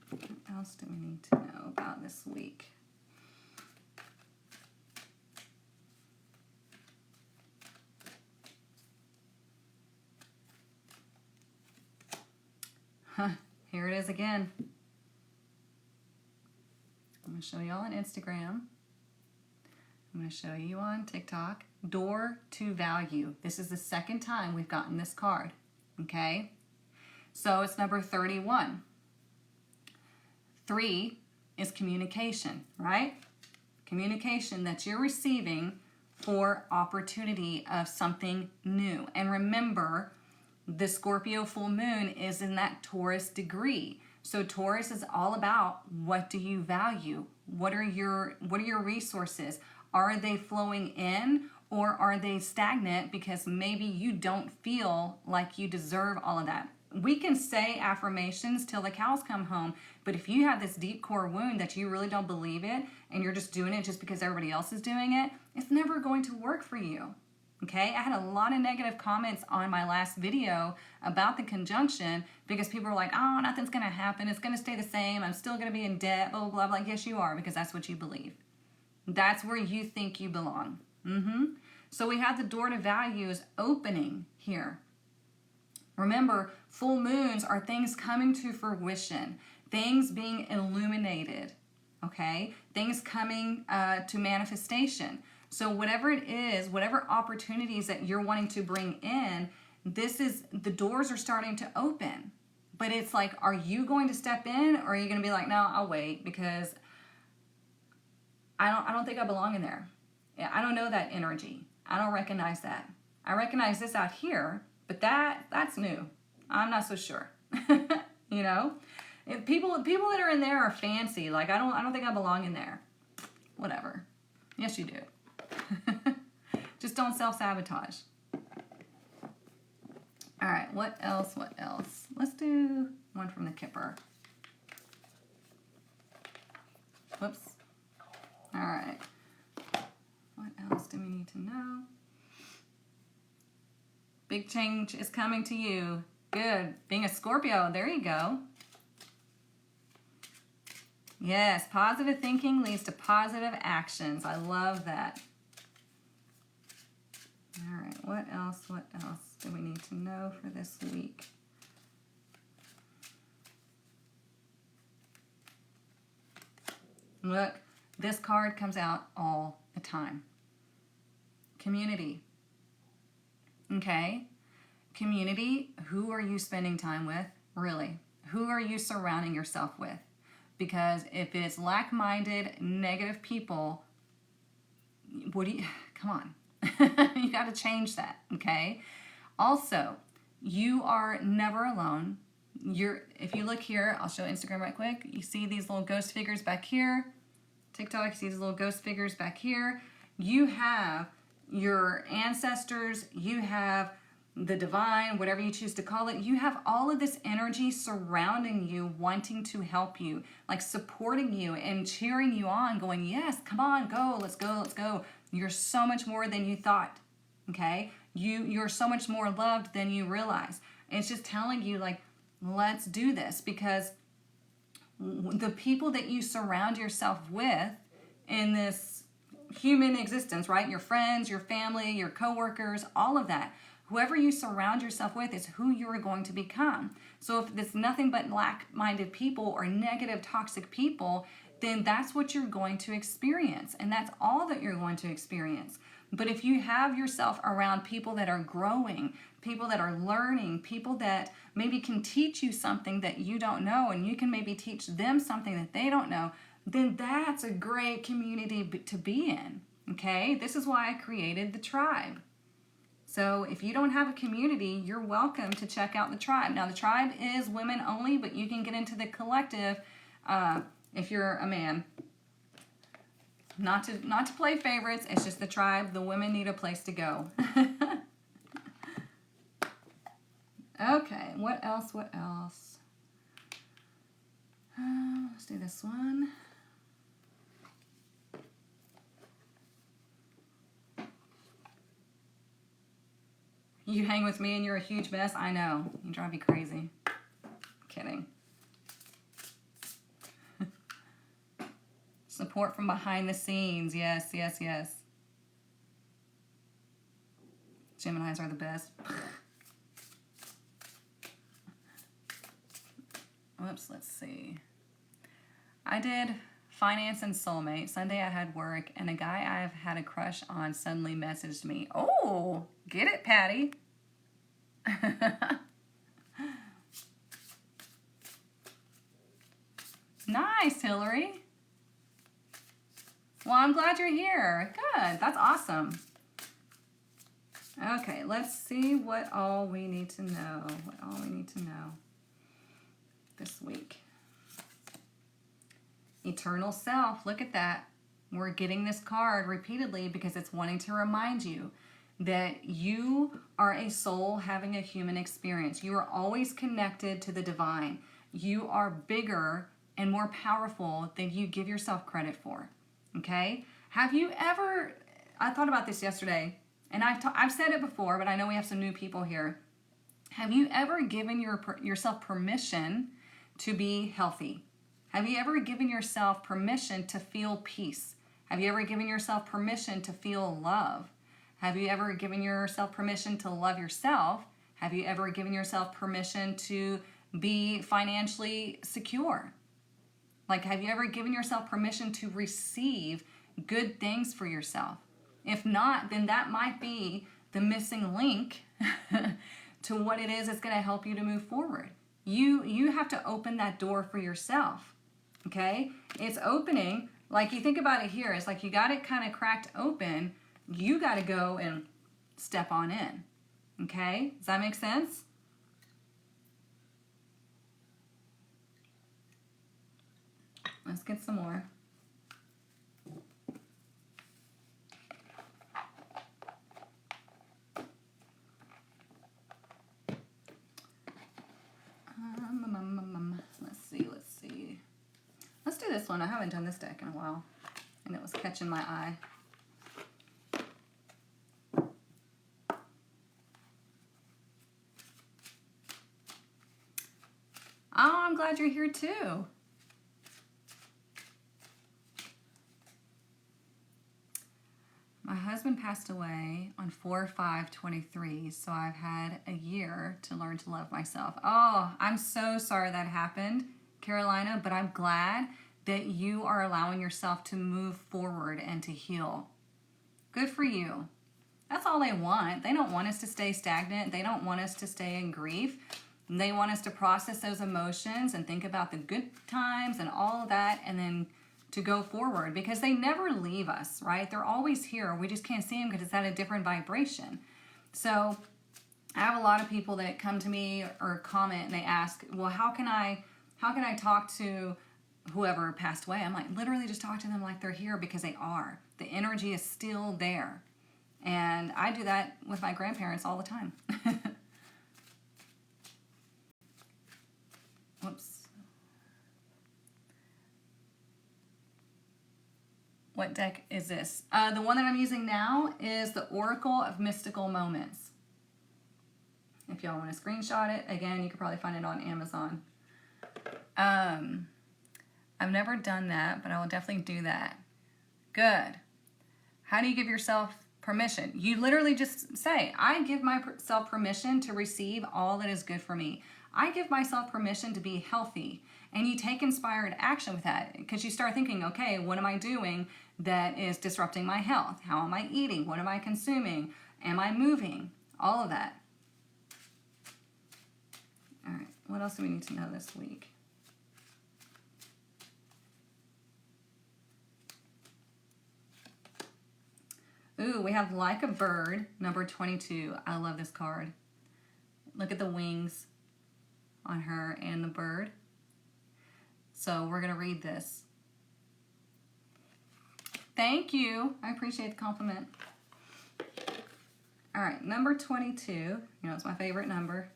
What else do we need to know about this week? Here it is again. I'm going to show you all on Instagram. I'm going to show you on TikTok. Door to value. This is the second time we've gotten this card. Okay? So it's number 31. 3 is communication, right? Communication that you're receiving for opportunity of something new. And remember, the Scorpio full moon is in that Taurus degree. So Taurus is all about, what do you value? What are your resources? Are they flowing in, or are they stagnant because maybe you don't feel like you deserve all of that? We can say affirmations till the cows come home, but if you have this deep core wound that you really don't believe it and you're just doing it just because everybody else is doing it, it's never going to work for you. Okay, I had a lot of negative comments on my last video about the conjunction because people were like, oh, nothing's going to happen. It's going to stay the same. I'm still going to be in debt, blah, blah, blah. I'm like, yes, you are, because that's what you believe. That's where you think you belong. So we have the door to values opening here. Remember, full moons are things coming to fruition, things being illuminated, okay? Things coming to manifestation. So whatever it is, whatever opportunities that you're wanting to bring in, the doors are starting to open. But it's like, are you going to step in, or are you going to be like, no, I'll wait because I don't think I belong in there. Yeah, I don't know that energy. I don't recognize that. I recognize this out here, but that's new. I'm not so sure. You know? If people that are in there are fancy. Like, I don't think I belong in there. Whatever. Yes, you do. Just don't self-sabotage. All right, what else? Let's do one from the Kipper. Whoops. All right. What else do we need to know? Big change is coming to you. Good. Being a Scorpio, there you go. Yes, positive thinking leads to positive actions. I love that. All right, what else do we need to know for this week? Look, this card comes out all the time. Community. Okay? Community, who are you spending time with? Really? Who are you surrounding yourself with? Because if it's lack-minded, negative people, come on. You got to change that, okay? Also, you are never alone. If you look here, I'll show Instagram right quick. You see these little ghost figures back here. TikTok, you see these little ghost figures back here. You have your ancestors, you have the divine, whatever you choose to call it. You have all of this energy surrounding you, wanting to help you, like supporting you and cheering you on, going, yes, come on, go, let's go, let's go. You're so much more than you thought, okay? You're so much more loved than you realize. And it's just telling you, like, let's do this, because the people that you surround yourself with in this human existence, right? Your friends, your family, your coworkers, all of that. Whoever you surround yourself with is who you're going to become. So if it's nothing but lack-minded people or negative, toxic people, then that's what you're going to experience. And that's all that you're going to experience. But if you have yourself around people that are growing, people that are learning, people that maybe can teach you something that you don't know, and you can maybe teach them something that they don't know, then that's a great community to be in, okay? This is why I created the tribe. So if you don't have a community, you're welcome to check out the tribe. Now, the tribe is women only, but you can get into the collective if you're a man. Not to play favorites, it's just the tribe. The women need a place to go. Okay, what else? Let's do this one. You hang with me and you're a huge mess? I know. You drive me crazy. Kidding. Support from behind the scenes. Yes, yes, yes. Geminis are the best. Whoops, let's see. I did finance and soulmate. Sunday I had work, and a guy I've had a crush on suddenly messaged me. Oh, get it, Patty. Nice, Hillary. Well, I'm glad you're here. Good. That's awesome. Okay, let's see what all we need to know. This week. Eternal self. Look at that. We're getting this card repeatedly because it's wanting to remind you that you are a soul having a human experience. You are always connected to the divine. You are bigger and more powerful than you give yourself credit for. Okay? Have you ever, I thought about this yesterday, and I've said it before, but I know we have some new people here. Have you ever given yourself permission to be healthy? Have you ever given yourself permission to feel peace? Have you ever given yourself permission to feel love? Have you ever given yourself permission to love yourself? Have you ever given yourself permission to be financially secure? Like, have you ever given yourself permission to receive good things for yourself? If not, then that might be the missing link to what it is that's going to help you to move forward. You have to open that door for yourself. Okay? It's opening, like you think about it here, it's like you got it kind of cracked open. You got to go and step on in. Okay? Does that make sense? Let's get some more. Let's see. Let's do this one. I haven't done this deck in a while, and it was catching my eye. Oh, I'm glad you're here too. My husband passed away on 4/5/23, so I've had a year to learn to love myself. Oh, I'm so sorry that happened, Carolina, but I'm glad that you are allowing yourself to move forward and to heal. Good for you. That's all they want. They don't want us to stay stagnant. They don't want us to stay in grief. They want us to process those emotions and think about the good times and all of that, and then to go forward, because they never leave us, right? They're always here. We just can't see them because it's at a different vibration. So I have a lot of people that come to me or comment and they ask, well, how can I talk to whoever passed away? I'm like, literally just talk to them like they're here, because they are. The energy is still there. And I do that with my grandparents all the time. Whoops. What deck is this? The one that I'm using now is the Oracle of Mystical Moments. If y'all want to screenshot it, again, you could probably find it on Amazon. I've never done that, but I will definitely do that. Good. How do you give yourself permission? You literally just say, I give myself permission to receive all that is good for me. I give myself permission to be healthy. And you take inspired action with that, because you start thinking, okay, what am I doing that is disrupting my health? How am I eating? What am I consuming? Am I moving? All of that. All right, what else do we need to know this week? Ooh, we have Like a Bird, number 22. I love this card. Look at the wings on her and the bird. So we're going to read this. Thank you. I appreciate the compliment. All right, number 22. You know, it's my favorite number.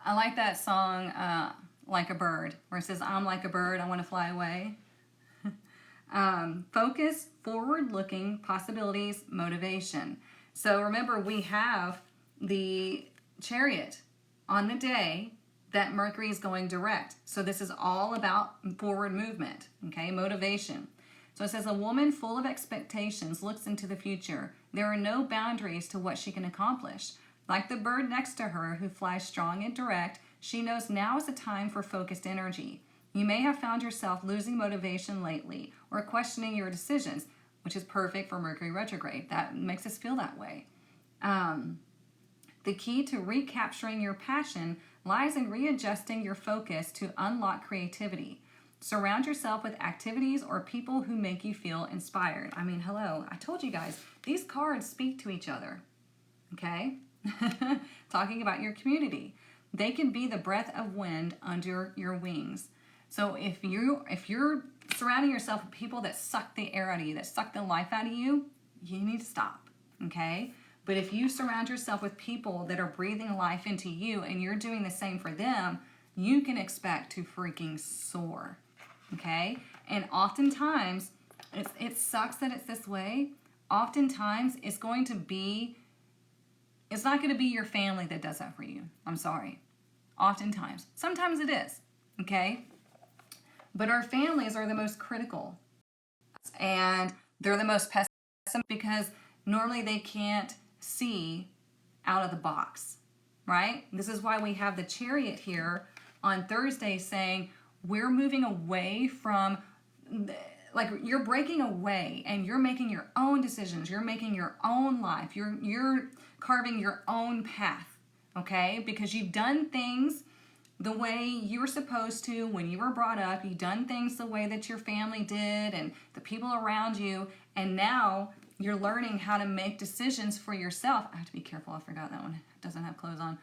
I like that song, Like a Bird, where it says, I'm like a bird, I want to fly away. Focus, forward-looking, possibilities, motivation. So remember, we have the Chariot on the day that Mercury is going direct. So this is all about forward movement, okay, motivation. So it says, a woman full of expectations looks into the future. There are no boundaries to what she can accomplish. Like the bird next to her who flies strong and direct, she knows now is a time for focused energy. You may have found yourself losing motivation lately or questioning your decisions, which is perfect for Mercury retrograde. That makes us feel that way. The key to recapturing your passion lies in readjusting your focus to unlock creativity. Surround yourself with activities or people who make you feel inspired. I mean, hello, I told you guys, these cards speak to each other, okay? Talking about your community. They can be the breath of wind under your wings. So if you're surrounding yourself with people that suck the air out of you, that suck the life out of you, you need to stop, okay? But if you surround yourself with people that are breathing life into you and you're doing the same for them, you can expect to freaking soar, okay? And oftentimes, it sucks that it's this way. Oftentimes, it's not going to be your family that does that for you. I'm sorry. Oftentimes. Sometimes it is, okay? But our families are the most critical. And they're the most pessimistic because normally they can't see out of the box, right? This is why we have the Chariot here on Thursday saying we're moving away from like you're breaking away and you're making your own decisions. You're making your own life. You're carving your own path, okay? Because you've done things the way you were supposed to when you were brought up. You've done things the way that your family did and the people around you. And now you're learning how to make decisions for yourself. I have to be careful. I forgot that one. It doesn't have clothes on.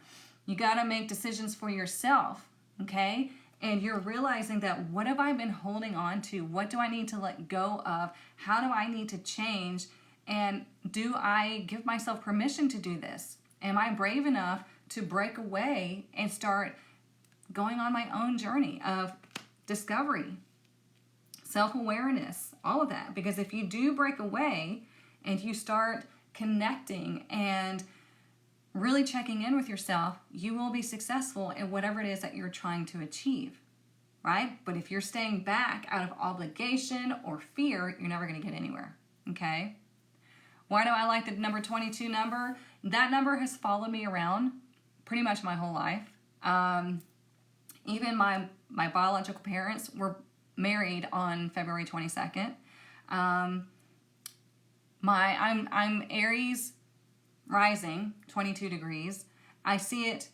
You got to make decisions for yourself, okay? And you're realizing that what have I been holding on to? What do I need to let go of? How do I need to change? And do I give myself permission to do this? Am I brave enough to break away and start going on my own journey of discovery, self-awareness, all of that? Because if you do break away and you start connecting and really checking in with yourself, you will be successful in whatever it is that you're trying to achieve, right? But if you're staying back out of obligation or fear, you're never going to get anywhere, okay? Why do I like the number 22 number? That number has followed me around pretty much my whole life. Even my biological parents were married on February 22nd. I'm Aries rising, 22 degrees. I've seen it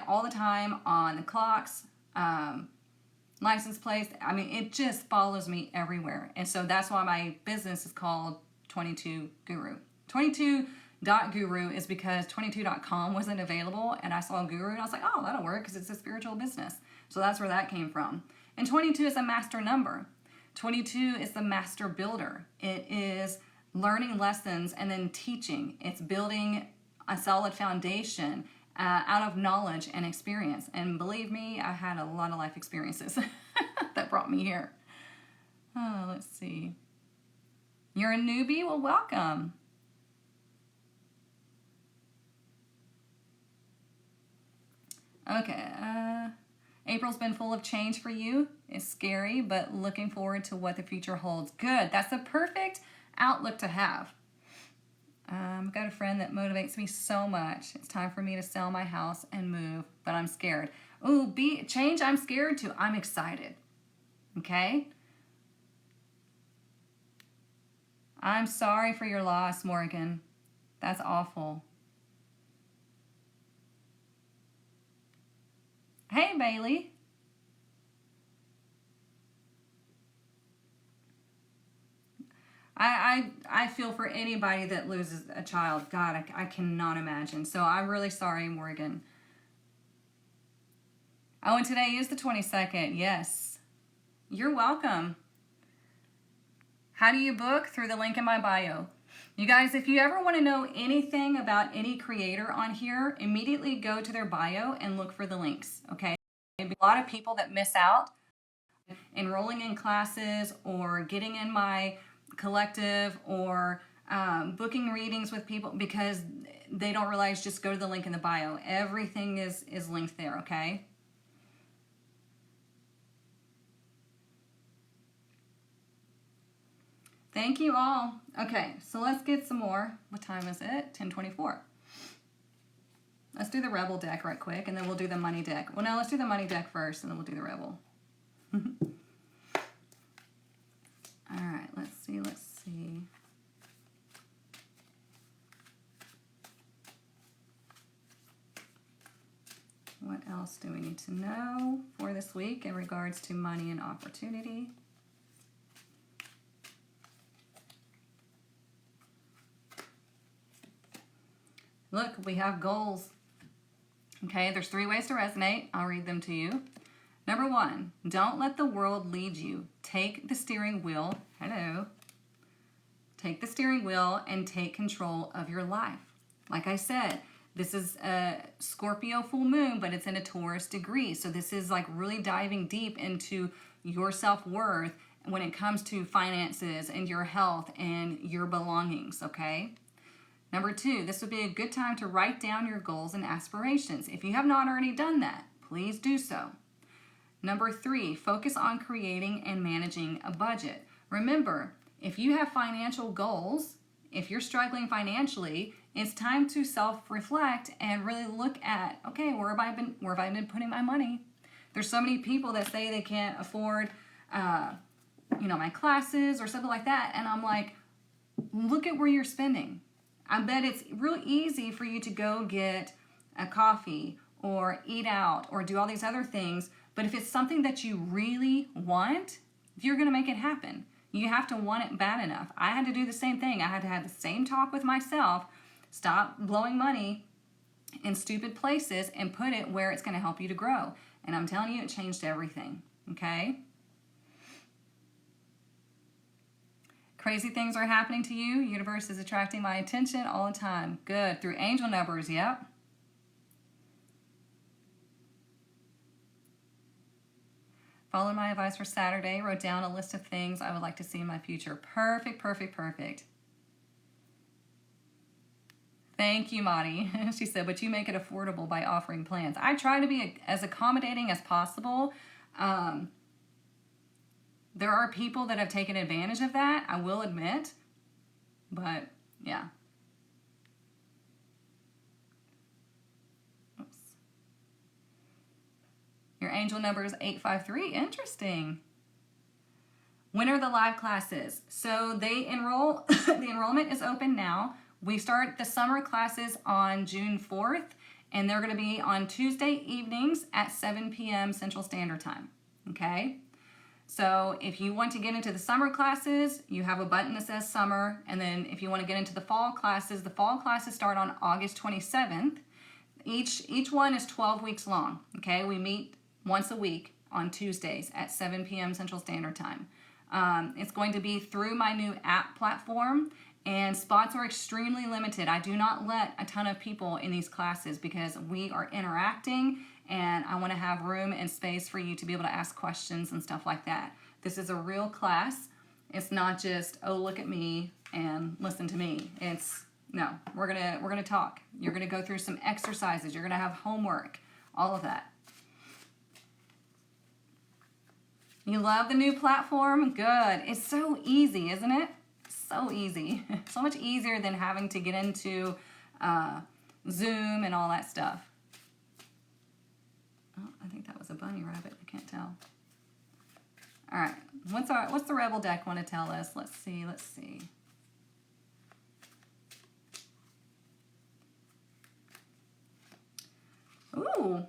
all the time on the clocks, license plates. I mean, it just follows me everywhere. And so that's why my business is called 22 Guru. 22.guru is because 22.com wasn't available, and I saw Guru and I was like, oh, that'll work because it's a spiritual business. So that's where that came from. And 22 is a master number. 22 is the master builder. It is learning lessons and then teaching. It's building a solid foundation out of knowledge and experience. And believe me, I had a lot of life experiences that brought me here. Oh, let's see. You're a newbie? Well, welcome. Okay. April's been full of change for you. It's scary, but looking forward to what the future holds. Good. That's the perfect outlook to have. I've got a friend that motivates me so much. It's time for me to sell my house and move, but I'm scared. Ooh, change I'm scared to. I'm excited. Okay? I'm sorry for your loss, Morgan. That's awful. Hey, Bailey. I feel for anybody that loses a child. God, I cannot imagine. So I'm really sorry, Morgan. Oh, and today is the 22nd. Yes. You're welcome. How do you book? Through the link in my bio. You guys, if you ever want to know anything about any creator on here, immediately go to their bio and look for the links, okay? A lot of people that miss out enrolling in classes or getting in my collective or booking readings with people because they don't realize, just go to the link in the bio. Everything is linked there, okay? Thank you all. Okay, so let's get some more. What time is it? 10:24. Let's do the Rebel deck right quick, and then we'll do the Money deck. Well, no, let's do the Money deck first, and then we'll do the Rebel. All right, let's see. What else do we need to know for this week in regards to money and opportunity? Look, we have goals. Okay, there's 3 ways to resonate. I'll read them to you. Number 1, don't let the world lead you. Take the steering wheel. Hello. Take the steering wheel and take control of your life. Like I said, this is a Scorpio full moon, but it's in a Taurus degree. So this is like really diving deep into your self-worth when it comes to finances and your health and your belongings, okay? Number 2, this would be a good time to write down your goals and aspirations. If you have not already done that, please do so. Number 3, focus on creating and managing a budget. Remember, if you have financial goals, if you're struggling financially, it's time to self-reflect and really look at, okay, where have I been putting my money? There's so many people that say they can't afford my classes or something like that. And I'm like, look at where you're spending. I bet it's real easy for you to go get a coffee or eat out or do all these other things. But if it's something that you really want, you're going to make it happen. You have to want it bad enough. I had to do the same thing. I had to have the same talk with myself, stop blowing money in stupid places and put it where it's going to help you to grow. And I'm telling you, it changed everything. Okay? Crazy things are happening to you. Universe is attracting my attention all the time. Good. Through angel numbers, yep. Followed my advice for Saturday. Wrote down a list of things I would like to see in my future. Perfect, perfect, perfect. Thank you, Madi. She said, but you make it affordable by offering plans. I try to be as accommodating as possible. There are people that have taken advantage of that, I will admit. But, yeah. Oops. Your angel number is 853. Interesting. When are the live classes? So they enroll, the enrollment is open now. We start the summer classes on June 4th, and they're going to be on Tuesday evenings at 7 p.m. Central Standard Time. Okay? So if you want to get into the summer classes, you have a button that says summer, and then if you want to get into the fall classes start on August 27th. Each one is 12 weeks long. Okay? We meet once a week on Tuesdays at 7 p.m. Central Standard Time. It's going to be through my new app platform, and spots are extremely limited. I do not let a ton of people in these classes because we are interacting, and I want to have room and space for you to be able to ask questions and stuff like that. This is a real class. It's not just, oh, look at me and listen to me. It's, no, we're gonna talk. You're gonna go through some exercises. You're gonna have homework, all of that. You love the new platform? Good. It's so easy, isn't it? So easy. So much easier than having to get into Zoom and all that stuff. Oh, I think that was a bunny rabbit. I can't tell. All right. What's the Rebel deck want to tell us? Let's see. Ooh.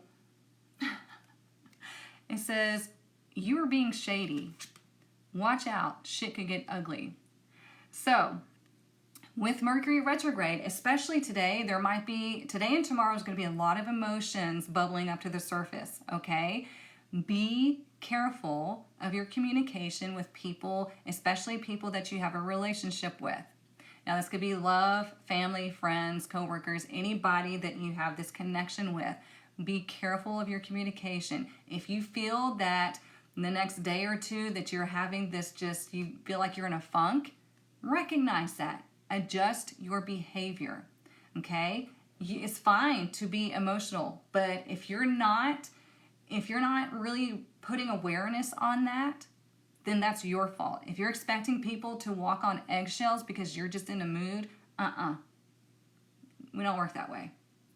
It says, you are being shady. Watch out. Shit could get ugly. So, with Mercury retrograde, especially today, today and tomorrow is going to be a lot of emotions bubbling up to the surface, okay? Be careful of your communication with people, especially people that you have a relationship with. Now, this could be love, family, friends, coworkers, anybody that you have this connection with. Be careful of your communication. If you feel that in the next day or two that you're having this you feel like you're in a funk, recognize that. Adjust your behavior, okay? It's fine to be emotional, but if you're not really putting awareness on that, then that's your fault. If you're expecting people to walk on eggshells because you're just in a mood, we don't work that way,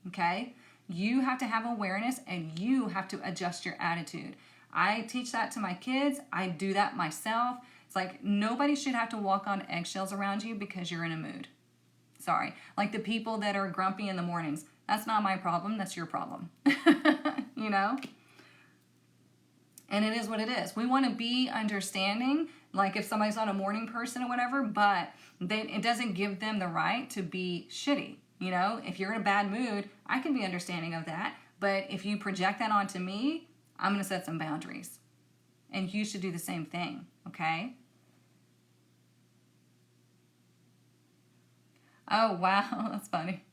okay? You have to have awareness and you have to adjust your attitude. I teach that to my kids. I do that myself. It's like nobody should have to walk on eggshells around you because you're in a mood. Sorry. Like the people that are grumpy in the mornings. That's not my problem. That's your problem. You know? And it is what it is. We want to be understanding, like if somebody's not a morning person or whatever, but it doesn't give them the right to be shitty. You know, if you're in a bad mood, I can be understanding of that. But if you project that onto me, I'm going to set some boundaries. And you should do the same thing, okay? Oh, wow. That's funny.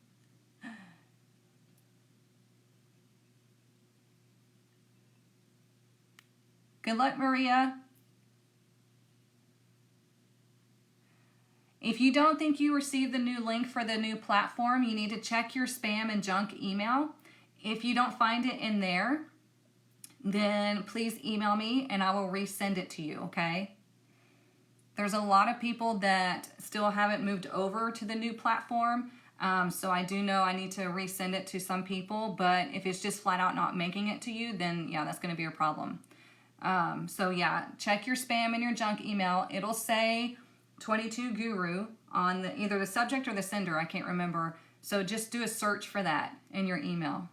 Good luck, Maria. If you don't think you received the new link for the new platform, you need to check your spam and junk email. If you don't find it in there, then please email me and I will resend it to you, okay? There's a lot of people that still haven't moved over to the new platform, so I do know I need to resend it to some people, but if it's just flat out not making it to you, then yeah, that's going to be a problem. So yeah, check your spam and your junk email. It'll say 22 Guru on either the subject or the sender. I can't remember. So just do a search for that in your email.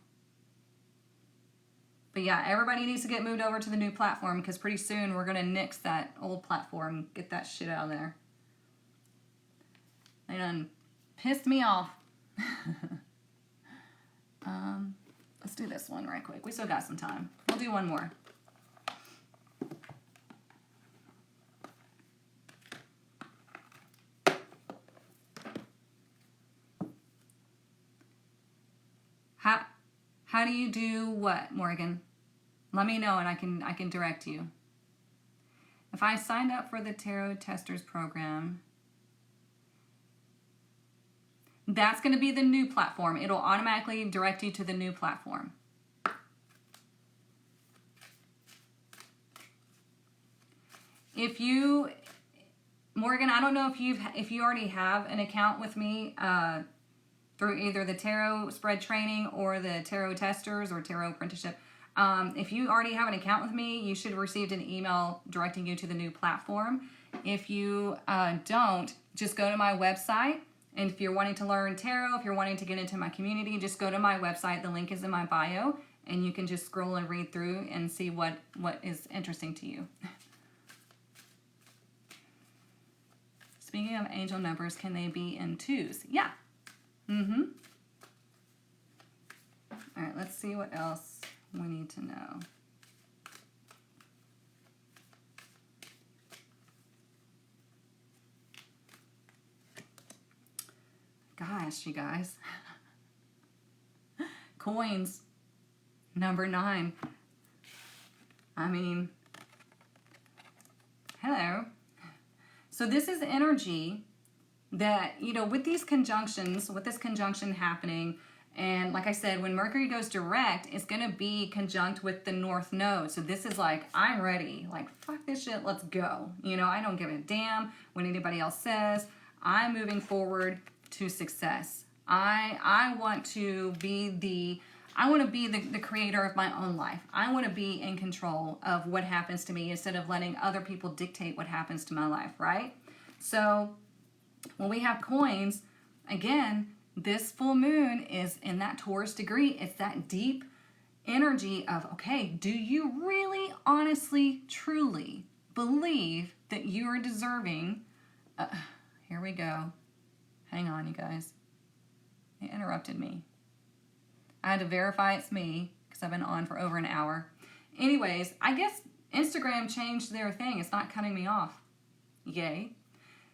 But yeah, everybody needs to get moved over to the new platform because pretty soon we're going to nix that old platform. Get that shit out of there. They done pissed me off. Let's do this one right quick. We still got some time. We'll do one more. How do you do what, Morgan? Let me know and I can direct you. If I signed up for the Tarot Testers program, that's going to be the new platform. It'll automatically direct you to the new platform. If you, Morgan, I don't know if you already have an account with me through either the Tarot Spread Training or the Tarot Testers or Tarot Apprenticeship. If you already have an account with me, you should have received an email directing you to the new platform. If you don't, just go to my website. And if you're wanting to learn tarot, if you're wanting to get into my community, just go to my website. The link is in my bio. And you can just scroll and read through and see what is interesting to you. Speaking of angel numbers, can they be in twos? Yeah. Mm-hmm. All right, let's see what else we need to know. Gosh, you guys. Coins, number 9. I mean, hello. So this is energy that, you know, with these conjunctions, with this conjunction happening, and like I said, when Mercury goes direct, it's going to be conjunct with the North Node. So this is like, I'm ready. Like, fuck this shit, let's go. You know, I don't give a damn what anybody else says. I'm moving forward to success. I want to be the creator of my own life. I want to be in control of what happens to me instead of letting other people dictate what happens to my life, right? So when we have coins, again, this full moon is in that Taurus degree. It's that deep energy of, okay, do you really, honestly, truly believe that you are deserving? Here we go. Hang on, you guys. It interrupted me. I had to verify it's me because I've been on for over an hour. Anyways, I guess Instagram changed their thing. It's not cutting me off. Yay.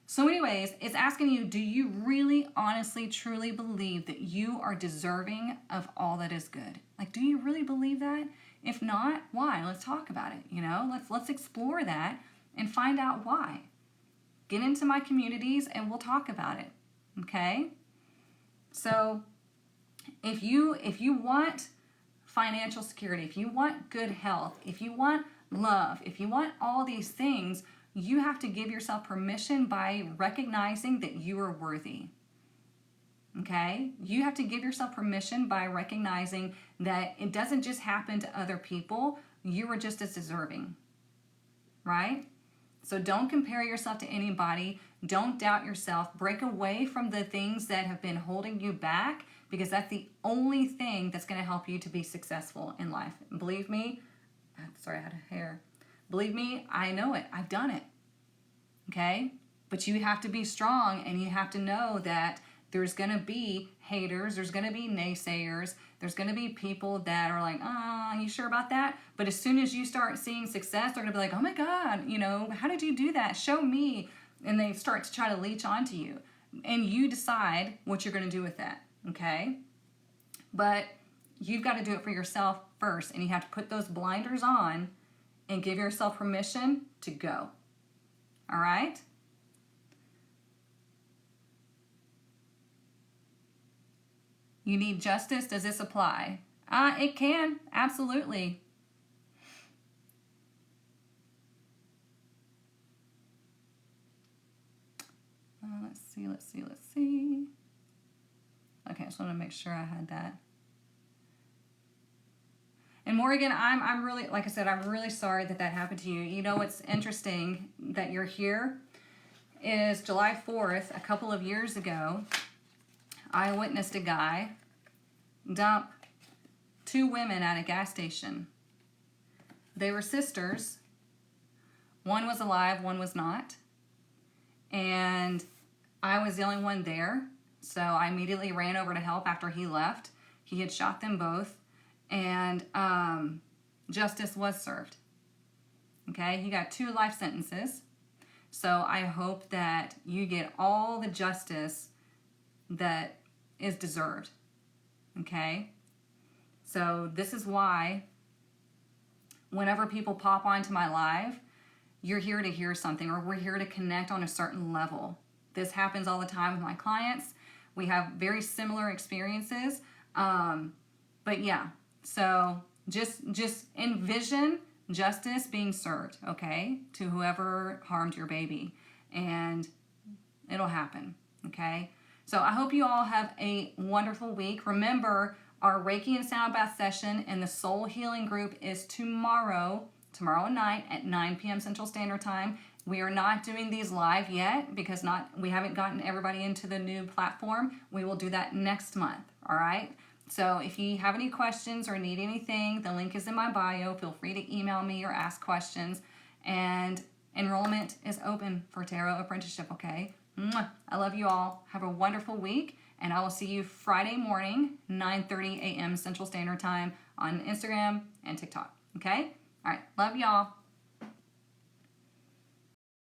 So anyways, it's asking you, do you really, honestly, truly believe that you are deserving of all that is good? Like, do you really believe that? If not, why? Let's talk about it. You know, let's explore that and find out why. Get into my communities and we'll talk about it. Okay? So if you want financial security, if you want good health, if you want love, if you want all these things, you have to give yourself permission by recognizing that you are worthy. Okay? You have to give yourself permission by recognizing that it doesn't just happen to other people. You are just as deserving. Right? So don't compare yourself to anybody. Don't doubt yourself. Break away from the things that have been holding you back, because that's the only thing that's going to help you to be successful in life. And believe me, sorry, I had a hair. Believe me, I know it. I've done it. Okay? But you have to be strong, and you have to know that there's going to be haters. There's going to be naysayers. There's going to be people that are like, are you sure about that? But as soon as you start seeing success, they're going to be like, oh my God, you know, how did you do that? Show me. And they start to try to leech onto you. And you decide what you're going to do with that. Okay? But you've got to do it for yourself first. And you have to put those blinders on and give yourself permission to go. All right? You need justice. Does this apply? It can. Absolutely. Let's see. Okay, I just want to make sure I had that. And Morgan, I'm really, like I said, I'm really sorry that happened to you. You know what's interesting that you're here is July 4th, a couple of years ago, I witnessed a guy dump 2 women at a gas station. They were sisters. One was alive, one was not. And I was the only one there, so I immediately ran over to help after he left. He had shot them both, and justice was served. Okay, he got 2 life sentences. So I hope that you get all the justice that is deserved. Okay? So this is why whenever people pop onto my live, you're here to hear something, or we're here to connect on a certain level. This happens all the time with my clients. We have very similar experiences. But yeah, so just envision justice being served, okay, to whoever harmed your baby, and it'll happen, okay? So I hope you all have a wonderful week. Remember, our Reiki and Sound Bath session and the Soul Healing group is tomorrow night at 9 p.m. Central Standard Time. We are not doing these live yet because we haven't gotten everybody into the new platform. We will do that next month, all right? So if you have any questions or need anything, the link is in my bio. Feel free to email me or ask questions. And enrollment is open for Tarot Apprenticeship, okay? Mwah. I love you all. Have a wonderful week, and I will see you Friday morning, 9:30 a.m. Central Standard Time on Instagram and TikTok, okay? All right, love y'all.